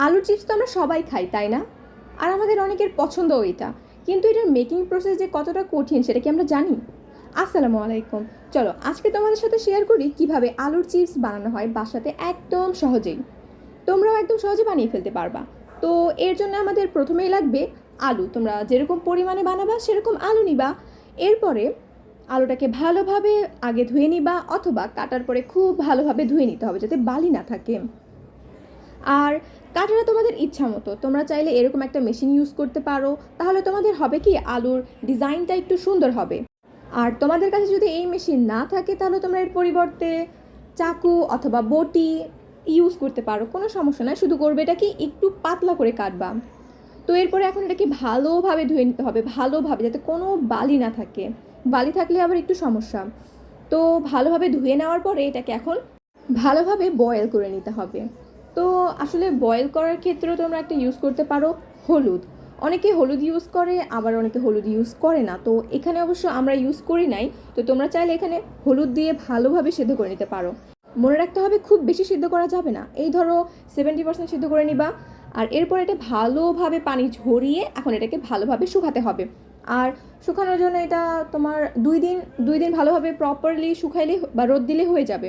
আলুর চিপস তো আমরা সবাই খাই, তাই না? আর আমাদের অনেকের পছন্দও এটা। কিন্তু এটার মেকিং প্রসেস যে কতটা কঠিন সেটা কি আমরা জানি? আসসালামু আলাইকুম। চলো আজকে তোমাদের সাথে শেয়ার করি কিভাবে আলুর চিপস বানানো হয় বাসাতে একদম সহজেই। তোমরাও একদম সহজে বানিয়ে ফেলতে পারবা। তো এর জন্য আমাদের প্রথমেই লাগবে আলু। তোমরা যেরকম পরিমাণে বানাবা সেরকম আলু নিবা। এরপরে আলুটাকে ভালোভাবে আগে ধুয়ে নিবা, অথবা কাটার পরে খুব ভালোভাবে ধুয়ে নিতে হবে যাতে বালি না থাকে। আর কাটাটা তোমাদের ইচ্ছা মতো, তোমরা চাইলে এরকম একটা মেশিন ইউজ করতে পারো, তাহলে তোমাদের হবে কি আলুর ডিজাইনটা একটু সুন্দর হবে। আর তোমাদের কাছে যদি এই মেশিন না থাকে তাহলে তোমরা এর পরিবর্তে চাকু অথবা বটি ইউজ করতে পারো, কোনো সমস্যা নয়। শুধু করবে এটা কি একটু পাতলা করে কাটবা। তো এরপরে এখন এটাকে ভালোভাবে ধুয়ে নিতে হবে, ভালোভাবে, যাতে কোনো বালি না থাকে। বালি থাকলে আবার একটু সমস্যা। তো ভালোভাবে ধুয়ে নেওয়ার পরে এটাকে এখন ভালোভাবে বয়েল করে নিতে হবে। তো আসলে বয়েল করার ক্ষেত্রেও তোমরা একটা ইউজ করতে পারো হলুদ। অনেকে হলুদ ইউজ করে, আবার অনেকে হলুদ ইউজ করে না। তো এখানে অবশ্য আমরা ইউজ করি নাই। তো তোমরা চাইলে এখানে হলুদ দিয়ে ভালোভাবে সিদ্ধ করে নিতে পারো। মনে রাখতে হবে খুব বেশি সিদ্ধ করা যাবে না, এই ধরো 70% সিদ্ধ করে নিবা। আর এরপর এটা ভালোভাবে পানি ঝরিয়ে এখন এটাকে ভালোভাবে শুকাতে হবে। আর শুকানোর জন্য এটা তোমার 2 দিন ভালোভাবে প্রপারলি শুকাইলে বা রোদ দিলে হয়ে যাবে।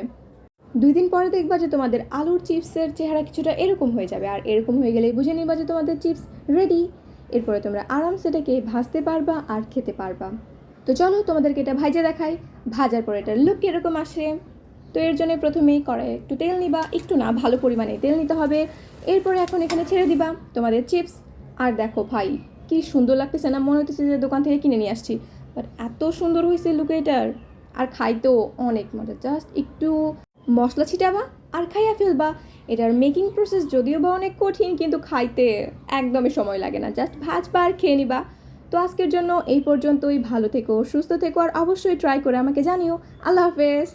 2 দিন পরে দেখবা যে তোমাদের আলুর চিপসের চেহারা কিছুটা এরকম হয়ে যাবে। আর এরকম হয়ে গেলেই বুঝে নিবা যে তোমাদের চিপস রেডি। এরপরে তোমরা আরামসে এটাকে ভাজতে পারবা আর খেতে পারবা। তো চলো তোমাদেরকে এটা ভাজে দেখাই। ভাজার পরে এটার লুক এরকম আসে। তো এর জন্য প্রথমেই কড়াইয়ে একটু তেল নিবা, একটু না, ভালো পরিমাণে তেল নিতে হবে। এরপরে এখন এখানে ছেড়ে দিবা তোমাদের চিপস। আর দেখো ভাই, কি সুন্দর লাগতেছে না? মনে হচ্ছে যে দোকান থেকে কিনে নিয়ে আসছি। বাট এত সুন্দর হয়েছে লুক এটার। আর খাইতেও অনেক মজা। জাস্ট একটু মশলা ছিটাবা আর খাইয়া ফেলবা। এটার মেকিং প্রসেস যদিও বা অনেক কঠিন, কিন্তু খাইতে একদমই সময় লাগে না। জাস্ট ভাজবা আর খেয়ে নিবা। তো আজকের জন্য এই পর্যন্তই। ভালো থেকো, সুস্থ থেকো, আর অবশ্যই ট্রাই করে আমাকে জানিও। আল্লাহ হাফেজ।